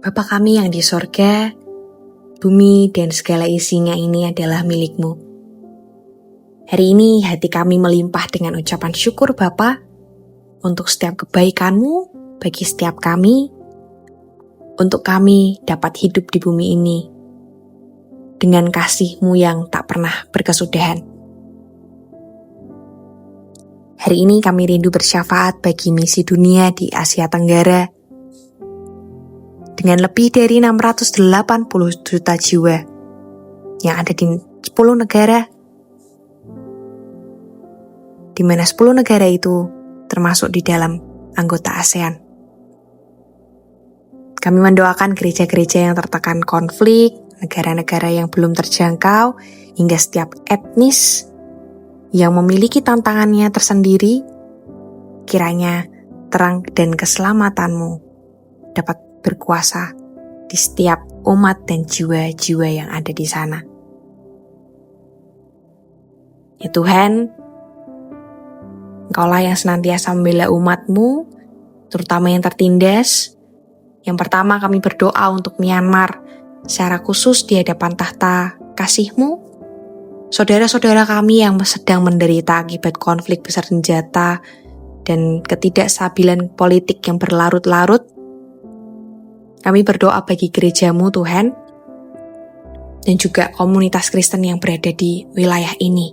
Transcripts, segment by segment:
Bapa kami yang di sorga, bumi dan segala isinya ini adalah milik-Mu. Hari ini hati kami melimpah dengan ucapan syukur Bapa untuk setiap kebaikan-Mu bagi setiap kami, untuk kami dapat hidup di bumi ini dengan kasih-Mu yang tak pernah berkesudahan. Hari ini kami rindu bersyafaat bagi misi dunia di Asia Tenggara dengan lebih dari 680 juta jiwa yang ada di 10 negara, di mana 10 negara itu termasuk di dalam anggota ASEAN. Kami mendoakan gereja-gereja yang tertekan konflik, negara-negara yang belum terjangkau, hingga setiap etnis yang memiliki tantangannya tersendiri. Kiranya terang dan keselamatan-Mu dapat berkuasa di setiap umat dan jiwa-jiwa yang ada di sana. Ya Tuhan, Engkaulah yang senantiasa membela umat-Mu, terutama yang tertindas. Yang pertama kami berdoa untuk Myanmar, secara khusus di hadapan tahta kasih-Mu. Saudara-saudara kami yang sedang menderita akibat konflik bersenjata dan ketidakstabilan politik yang berlarut-larut. Kami berdoa bagi gereja-Mu Tuhan, dan juga komunitas Kristen yang berada di wilayah ini.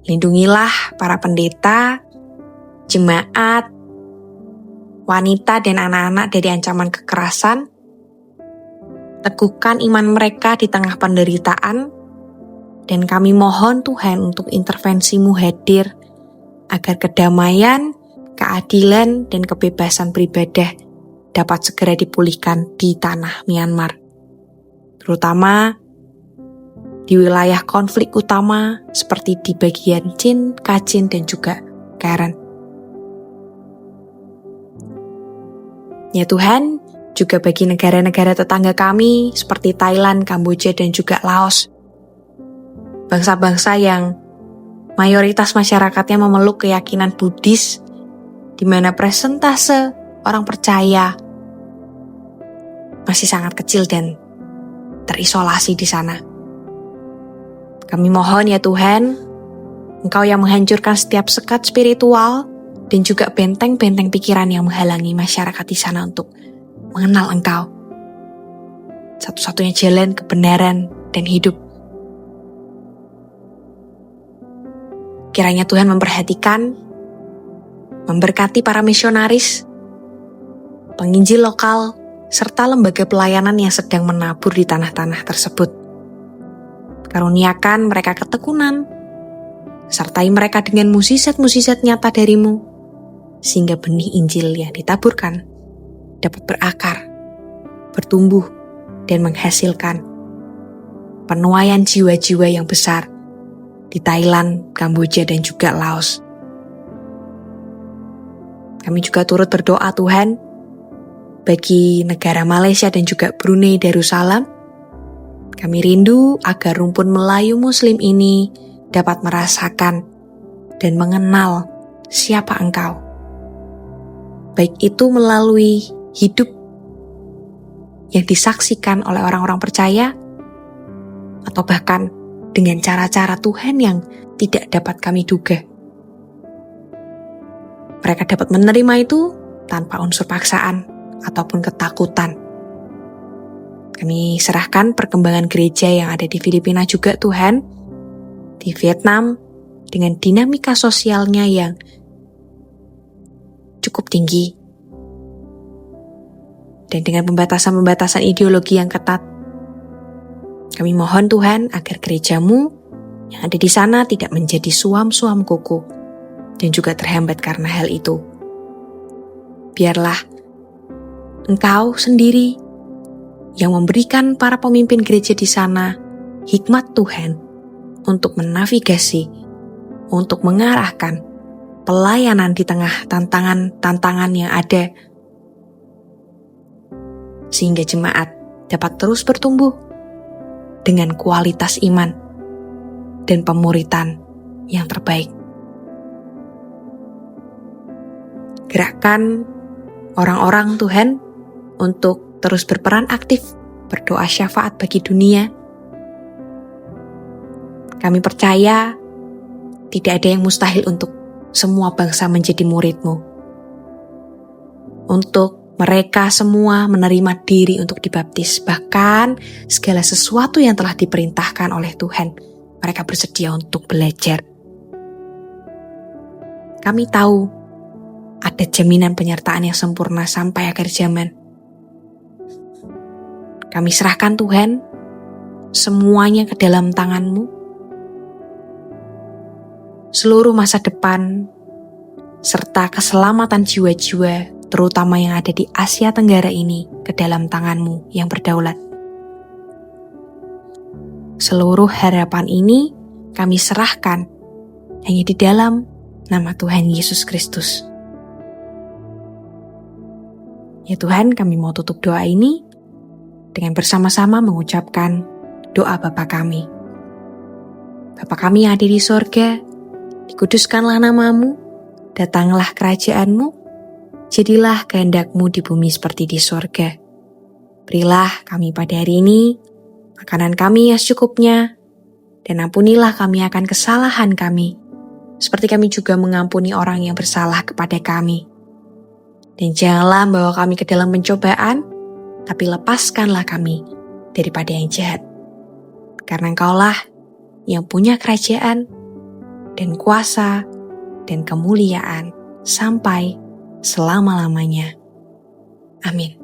Lindungilah para pendeta, jemaat, wanita dan anak-anak dari ancaman kekerasan. Teguhkan iman mereka di tengah penderitaan, dan kami mohon Tuhan untuk intervensi-Mu hadir agar kedamaian, keadilan, dan kebebasan beribadah dapat segera dipulihkan di tanah Myanmar, terutama di wilayah konflik utama seperti di bagian Chin, Kachin, dan juga Karen. Ya Tuhan, juga bagi negara-negara tetangga kami seperti Thailand, Kamboja, dan juga Laos. Bangsa-bangsa yang mayoritas masyarakatnya memeluk keyakinan Buddhis, di mana persentase orang percaya masih sangat kecil dan terisolasi di sana. Kami mohon ya Tuhan, Engkau yang menghancurkan setiap sekat spiritual dan juga benteng-benteng pikiran yang menghalangi masyarakat di sana untuk mengenal Engkau. Satu-satunya jalan kebenaran dan hidup. Kiranya Tuhan memperhatikan, memberkati para misionaris, penginjil lokal, serta lembaga pelayanan yang sedang menabur di tanah-tanah tersebut. Karuniakan mereka ketekunan, sertai mereka dengan mukjizat-mukjizat nyata dari-Mu, sehingga benih Injil yang ditaburkan dapat berakar, bertumbuh, dan menghasilkan penuaian jiwa-jiwa yang besar di Thailand, Kamboja, dan juga Laos. Kami juga turut berdoa Tuhan, bagi negara Malaysia dan juga Brunei Darussalam. Kami rindu agar rumpun Melayu Muslim ini dapat merasakan dan mengenal siapa Engkau. Baik itu melalui hidup yang disaksikan oleh orang-orang percaya, atau bahkan dengan cara-cara Tuhan yang tidak dapat kami duga. Mereka dapat menerima itu tanpa unsur paksaan ataupun ketakutan. Kami serahkan perkembangan gereja yang ada di Filipina juga Tuhan, di Vietnam dengan dinamika sosialnya yang cukup tinggi, dan dengan pembatasan-pembatasan ideologi yang ketat. Kami mohon Tuhan agar gereja-Mu yang ada di sana tidak menjadi suam-suam kuku dan juga terhambat karena hal itu. Biarlah Engkau sendiri yang memberikan para pemimpin gereja di sana hikmat Tuhan untuk menavigasi, untuk mengarahkan pelayanan di tengah tantangan-tantangan yang ada, sehingga jemaat dapat terus bertumbuh dengan kualitas iman dan pemuritan yang terbaik. Gerakkan orang-orang Tuhan untuk terus berperan aktif, berdoa syafaat bagi dunia. Kami percaya tidak ada yang mustahil untuk semua bangsa menjadi murid-Mu. Untuk mereka semua menerima diri untuk dibaptis, bahkan segala sesuatu yang telah diperintahkan oleh Tuhan, mereka bersedia untuk belajar. Kami tahu ada jaminan penyertaan yang sempurna sampai akhir zaman. Kami serahkan Tuhan semuanya ke dalam tangan-Mu. Seluruh masa depan serta keselamatan jiwa-jiwa, terutama yang ada di Asia Tenggara ini, ke dalam tangan-Mu yang berdaulat. Seluruh harapan ini kami serahkan hanya di dalam nama Tuhan Yesus Kristus. Ya Tuhan, kami mau tutup doa ini dengan bersama-sama mengucapkan doa Bapa kami. Bapa kami yang ada di sorga, dikuduskanlah nama-Mu, datanglah kerajaan-Mu, jadilah kehendak-Mu di bumi seperti di sorga. Berilah kami pada hari ini makanan kami yang secukupnya, dan ampunilah kami akan kesalahan kami, seperti kami juga mengampuni orang yang bersalah kepada kami. Dan janganlah membawa kami ke dalam pencobaan, tapi lepaskanlah kami daripada yang jahat. Karena Engkaulah yang punya kerajaan, dan kuasa, dan kemuliaan sampai selama-lamanya. Amin.